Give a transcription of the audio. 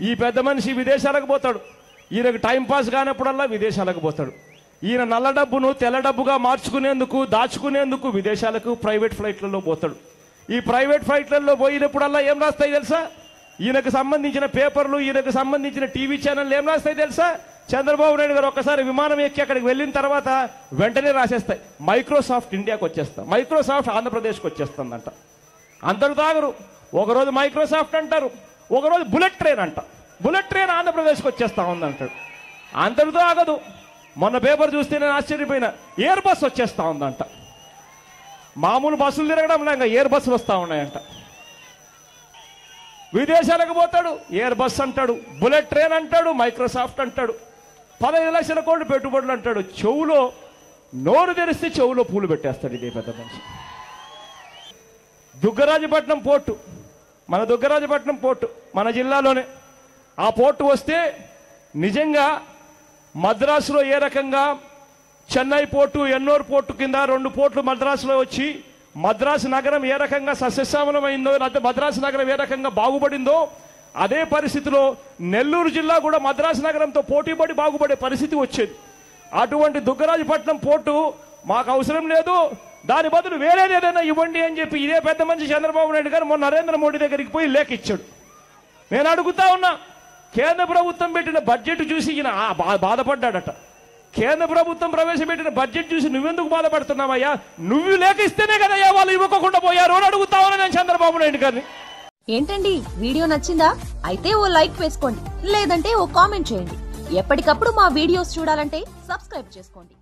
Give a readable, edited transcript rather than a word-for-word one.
ఈ పెద్ద మనిషి విదేశాలకు పోతాడు. ఈయనకు టైం పాస్ కానప్పుడల్లా విదేశాలకు పోతాడు. ఈయన నల్ల డబ్బును తెల్ల డబ్బుగా మార్చుకునేందుకు దాచుకునేందుకు విదేశాలకు ప్రైవేట్ ఫ్లైట్లలో పోతాడు. ఈ ప్రైవేట్ ఫ్లైట్లలో పోయినప్పుడల్లా ఏం రాస్తాయి తెలుసా? ఈయనకు సంబంధించిన పేపర్లు, ఈయనకు సంబంధించిన టీవీ ఛానళ్ళు ఏం రాస్తాయి తెలుసా? చంద్రబాబు నాయుడు గారు ఒక్కసారి విమానం ఎక్కి అక్కడికి వెళ్ళిన తర్వాత వెంటనే రాసేస్తాయి, మైక్రోసాఫ్ట్ ఇండియాకి వచ్చేస్తా, మైక్రోసాఫ్ట్ ఆంధ్రప్రదేశ్కి వచ్చేస్తుందంట. అందరూ తాగరు. ఒకరోజు మైక్రోసాఫ్ట్ అంటారు, ఒకరోజు బుల్లెట్ ట్రైన్ అంట, బుల్లెట్ ట్రైన్ ఆంధ్రప్రదేశ్కి వచ్చేస్తా ఉందంటాడు. అందరితో ఆగదు. మొన్న పేపర్ చూస్తే నేను ఆశ్చర్యపోయినా, ఎయిర్ బస్ వచ్చేస్తా ఉందంట. మామూలు బస్సులు తిరగడం లేక ఎయిర్ బస్సులు వస్తూ ఉన్నాయంట. విదేశాలకు పోతాడు, ఎయిర్ బస్ అంటాడు, బుల్లెట్ ట్రైన్ అంటాడు, మైక్రోసాఫ్ట్ అంటాడు, 15 లక్షల కోట్లు పెట్టుబడులు అంటాడు. చెవులో నోరు తెరిస్తే చెవులో పూలు పెట్టేస్తాడు ఇదే పెద్ద మనిషి. దుగ్గరాజపట్నం పోర్టు, మన దుగ్గరాజపట్నం పోర్టు మన జిల్లాలోనే. ఆ పోర్టు వస్తే నిజంగా మద్రాసులో ఏ రకంగా చెన్నై పోర్టు, ఎన్నోర్ పోర్టు కింద 2 పోర్టులు మద్రాసులో వచ్చి మద్రాసు నగరం ఏ రకంగా సస్యశ్యామలమైందో, లేకపోతే మద్రాసు నగరం ఏ రకంగా బాగుపడిందో, అదే పరిస్థితిలో నెల్లూరు జిల్లా కూడా మద్రాసు నగరంతో పోటీపడి బాగుపడే పరిస్థితి వచ్చేది. అటువంటి దుగ్గరాజపట్నం పోర్టు మాకు అవసరం లేదు, దాని బదులు వేరేది ఏదైనా ఇవ్వండి అని చెప్పి ఇదే పెద్ద మనిషి చంద్రబాబు నాయుడు గారు మొన్న నరేంద్ర మోడీ దగ్గరికి పోయి లేఖ ఇచ్చాడు. నేను అడుగుతా ఉన్నా, కేంద్ర ప్రభుత్వం పెట్టిన బడ్జెట్ చూసి ఈయన బాధపడ్డాడట. కేంద్ర ప్రభుత్వం ప్రవేశపెట్టిన బడ్జెట్ చూసి నువ్వెందుకు బాధపడుతున్నావయ్యా? నువ్వు లేఖ ఇస్తేనే కదయ్యా వాళ్ళు ఇవ్వకుండా పోయారు అని అడుగుతా ఉన్నా నేను చంద్రబాబు నాయుడు గారిని. ఏంటండి, వీడియో నచ్చిందా? అయితే ఓ లైక్ వేసుకోండి, లేదంటే ఓ కామెంట్ చేయండి. ఎప్పటికప్పుడు మా వీడియోస్ చూడాలంటే సబ్స్క్రైబ్ చేసుకోండి.